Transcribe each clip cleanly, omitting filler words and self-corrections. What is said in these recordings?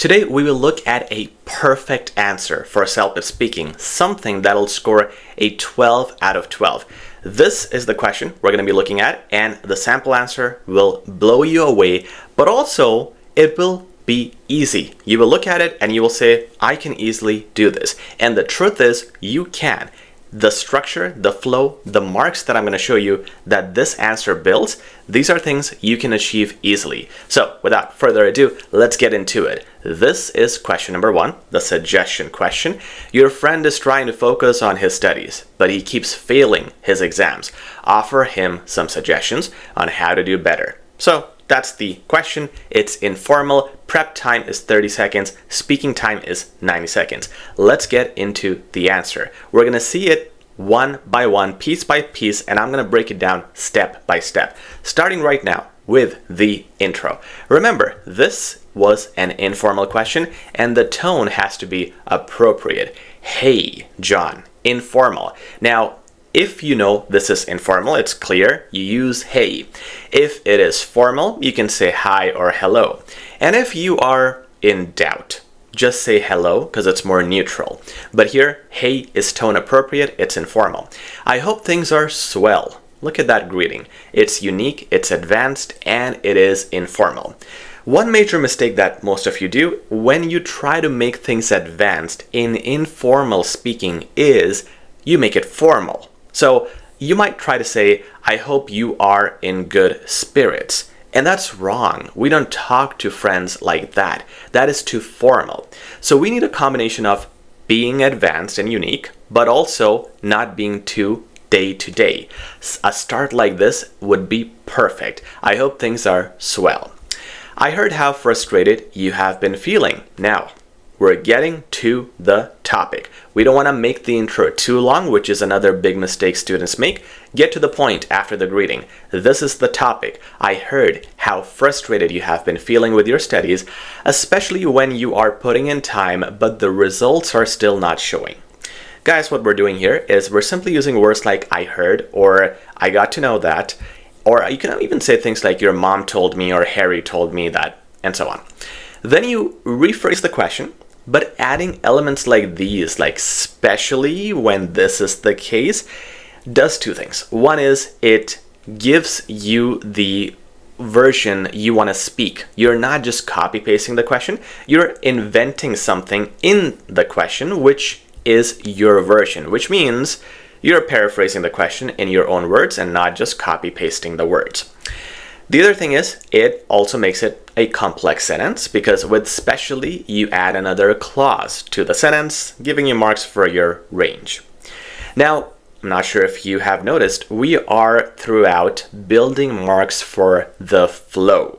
Today we will look at a perfect answer for CELPIP speaking, something that'll score a 12 out of 12. This is the question we're going to be looking at, and the sample answer will blow you away, but also it will be easy. You will look at it and you will say, I can easily do this. And the truth is, you can. The structure, the flow, the marks that I'm going to show you that this answer builds, these are things you can achieve easily. So without further ado, let's get into it. This is question number 1, the suggestion question. Your friend is trying to focus on his studies, but he keeps failing his exams. Offer him some suggestions on how to do better. So that's the question. It's informal. Prep time is 30 seconds. Speaking time is 90 seconds. Let's get into the answer. We're going to see it one by one, piece by piece, and I'm going to break it down step by step. Starting right now with the intro. Remember, this was an informal question, and the tone has to be appropriate. Hey, John. Informal. Now, if you know this is informal, it's clear, you use hey. If it is formal, you can say hi or hello. And if you are in doubt, just say hello because it's more neutral. But here, hey is tone appropriate, it's informal. I hope things are swell. Look at that greeting. It's unique, it's advanced, and it is informal. One major mistake that most of you do when you try to make things advanced in informal speaking is you make it formal. So you might try to say, I hope you are in good spirits. And that's wrong. We don't talk to friends like that. That is too formal. So we need a combination of being advanced and unique, but also not being too day-to-day. A start like this would be perfect. I hope things are swell. I heard how frustrated you have been feeling. Now, we're getting to the topic. We don't want to make the intro too long, which is another big mistake students make. Get to the point after the greeting. This is the topic. I heard how frustrated you have been feeling with your studies, especially when you are putting in time, but the results are still not showing. Guys, what we're doing here is we're simply using words like I heard or I got to know that, or you can even say things like your mom told me or Harry told me that, and so on. Then you rephrase the question, but adding elements like these, like especially when this is the case, does two things. One is it gives you the version you want to speak. You're not just copy pasting the question, you're inventing something in the question, which is your version, which means you're paraphrasing the question in your own words and not just copy pasting the words. The other thing is, it also makes it a complex sentence because with specially, you add another clause to the sentence, giving you marks for your range. Now, I'm not sure if you have noticed, we are throughout building marks for the flow.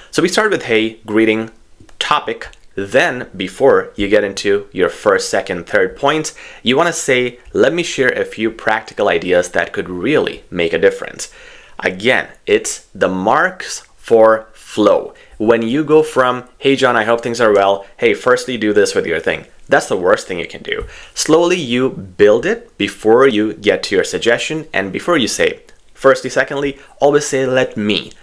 So we start with hey, greeting, topic. Then, before you get into your first, second, third points, you want to say, let me share a few practical ideas that could really make a difference. Again, it's the marks for flow. When you go from, hey John, I hope things are well, hey, firstly do this with your thing. That's the worst thing you can do. Slowly you build it before you get to your suggestion, and before you say, firstly, secondly, always say let me,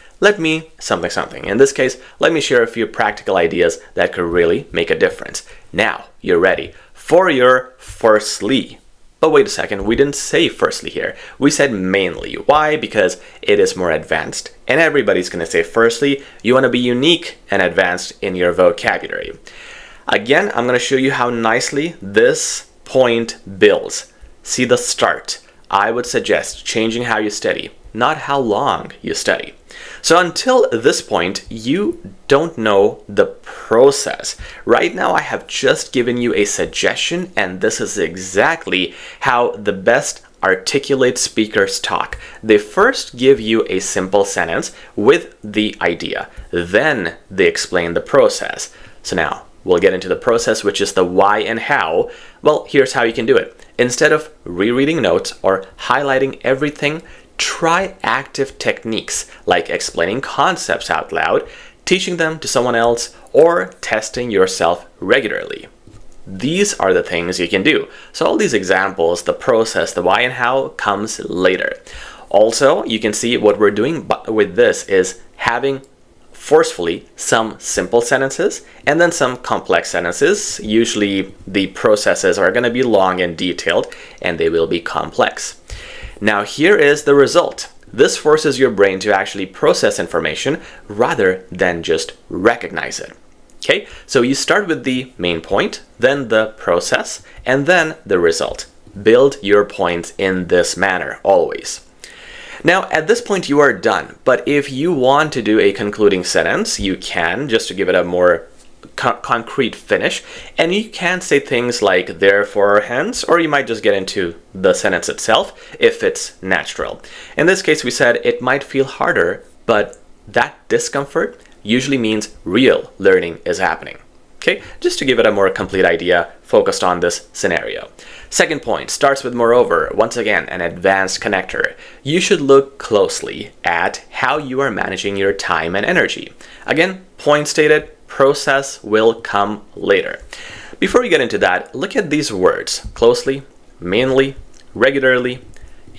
something, something. In this case, let me share a few practical ideas that could really make a difference. Now you're ready for your firstly. But wait a second, we didn't say firstly here. We said mainly. Why? Because it is more advanced, and everybody's going to say firstly. You want to be unique and advanced in your vocabulary. Again, I'm going to show you how nicely this point builds. See the start. I would suggest changing how you study, not how long you study. So until this point, you don't know the process. Right now, I have just given you a suggestion, and this is exactly how the best articulate speakers talk. They first give you a simple sentence with the idea. Then they explain the process. So now, we'll get into the process, which is the why and how. Well, here's how you can do it. Instead of rereading notes or highlighting everything, try active techniques like explaining concepts out loud, teaching them to someone else, or testing yourself regularly. These are the things you can do. So all these examples, the process, the why and how comes later. Also, you can see what we're doing with this is having forcefully some simple sentences and then some complex sentences. Usually the processes are going to be long and detailed and they will be complex. Now here is the result. This forces your brain to actually process information rather than just recognize it. Okay, so you start with the main point, then the process, and then the result. Build your points in this manner always. Now, at this point, you are done. But if you want to do a concluding sentence, you can, just to give it a more concrete finish. And you can say things like therefore, hence, or you might just get into the sentence itself if it's natural. In this case, we said it might feel harder, but that discomfort usually means real learning is happening. Okay, just to give it a more complete idea focused on this scenario. Second point starts with moreover, once again, an advanced connector. You should look closely at how you are managing your time and energy. Again, point stated, process will come later. Before we get into that, look at these words: closely, mainly, regularly,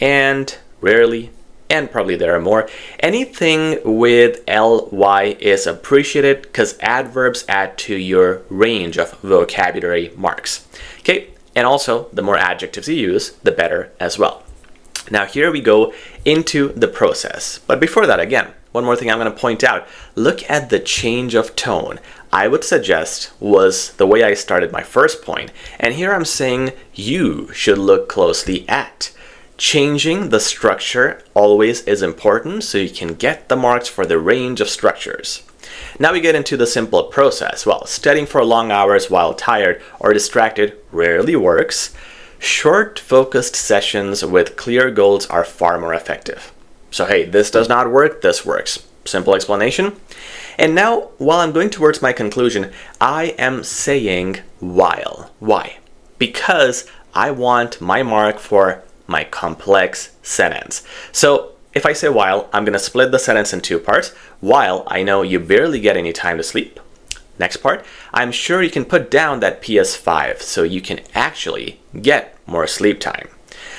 and rarely, and probably there are more. Anything with ly is appreciated because adverbs add to your range of vocabulary marks. Okay, and also the more adjectives you use, the better as well. Now here we go into the process. But before that, again, one more thing I'm going to point out. Look at the change of tone. I would suggest was the way I started my first point. And here I'm saying you should look closely at. Changing the structure always is important so you can get the marks for the range of structures. Now we get into the simple process. Well, studying for long hours while tired or distracted rarely works. Short, focused sessions with clear goals are far more effective. So hey, this does not work, this works. Simple explanation. And now, while I'm going towards my conclusion, I am saying while. Why? Because I want my mark for my complex sentence. So if I say while, I'm going to split the sentence in two parts. While I know you barely get any time to sleep. Next part, I'm sure you can put down that PS5 so you can actually get more sleep time.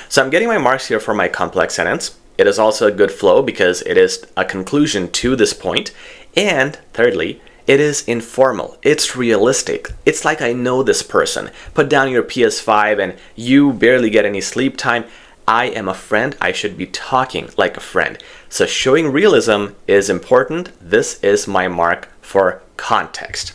So I'm getting my marks here for my complex sentence. It is also a good flow because it is a conclusion to this point. And thirdly, it is informal. It's realistic. It's like I know this person. Put down your PS5 and you barely get any sleep time. I am a friend. I should be talking like a friend. So showing realism is important. This is my mark for context.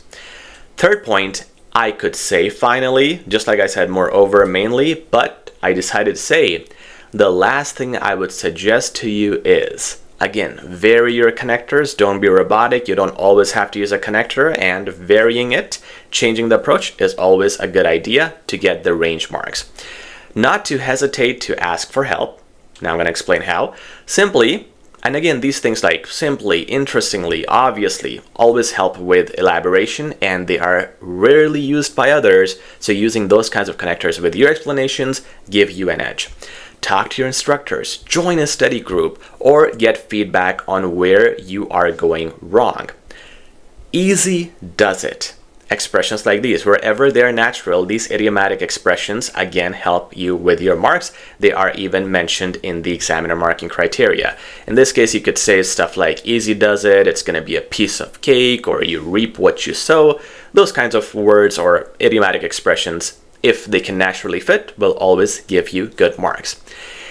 Third point, I could say finally, just like I said, moreover, mainly, but I decided to say the last thing I would suggest to you is, again, vary your connectors. Don't be robotic. You don't always have to use a connector, and varying it, changing the approach is always a good idea to get the range marks. Not to hesitate to ask for help. Now I'm going to explain how. Simply, and again, these things like simply, interestingly, obviously, always help with elaboration, and they are rarely used by others, so using those kinds of connectors with your explanations give you an edge. Talk to your instructors, join a study group, or get feedback on where you are going wrong. Easy does it. Expressions like these, wherever they're natural, these idiomatic expressions again help you with your marks. They are even mentioned in the examiner marking criteria. In this case, you could say stuff like easy does it, it's going to be a piece of cake, or you reap what you sow. Those kinds of words or idiomatic expressions, if they can naturally fit, will always give you good marks.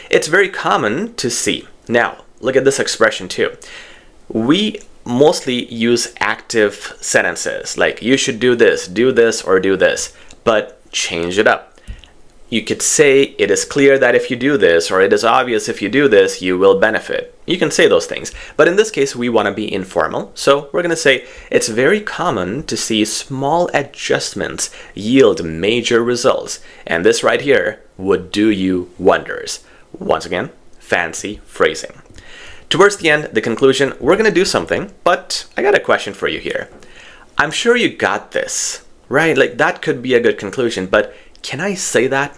It's very common to see. Now, look at this expression too. We mostly use active sentences, like you should do this, or do this, but change it up. You could say it is clear that if you do this, or it is obvious if you do this, you will benefit. You can say those things, but in this case, we want to be informal, so we're going to say it's very common to see small adjustments yield major results, and this right here would do you wonders. Once again, fancy phrasing. Towards the end, the conclusion, we're going to do something, but I got a question for you here. I'm sure you got this, right? Like that could be a good conclusion, but can I say that?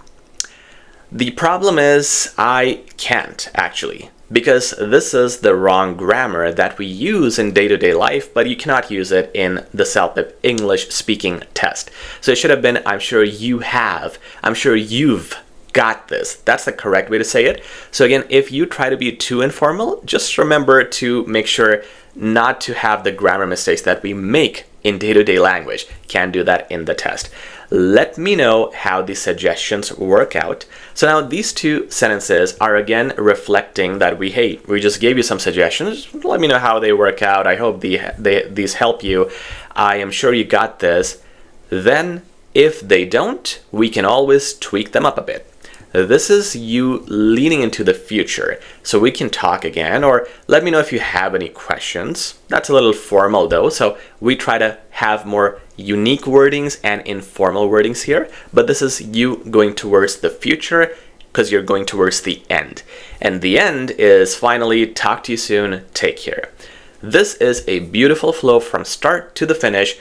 The problem is I can't actually, because this is the wrong grammar that we use in day-to-day life, but you cannot use it in the CELPIP English speaking test. So it should have been, I'm sure you have, I'm sure you've, got this. That's the correct way to say it. So again, if you try to be too informal, just remember to make sure not to have the grammar mistakes that we make in day-to-day language. Can't do that in the test. Let me know how these suggestions work out. So now these two sentences are again reflecting that we just gave you some suggestions. Let me know how they work out. I hope these help you. I am sure you got this. Then if they don't, we can always tweak them up a bit. This is you leaning into the future. So we can talk again, or let me know if you have any questions. That's a little formal though, so we try to have more unique wordings and informal wordings here, but this is you going towards the future because you're going towards the end. And the end is finally, talk to you soon, take care. This is a beautiful flow from start to the finish.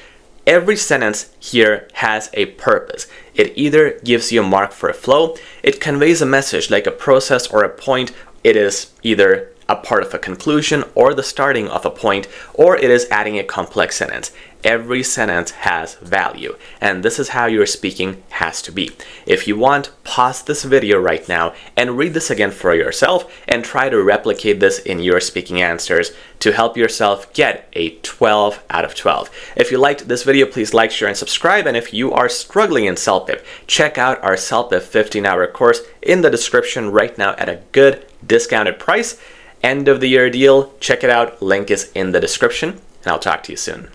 Every sentence here has a purpose. It either gives you a mark for a flow, it conveys a message like a process or a point, it is either a part of a conclusion or the starting of a point, or it is adding a complex sentence. Every sentence has value, and this is how your speaking has to be. If you want, pause this video right now and read this again for yourself and try to replicate this in your speaking answers to help yourself get a 12 out of 12. If you liked this video, please like, share, and subscribe. And if you are struggling in CELPIP, check out our CELPIP 15-hour course in the description right now at a good discounted price. End of the year deal. Check it out. Link is in the description, and I'll talk to you soon.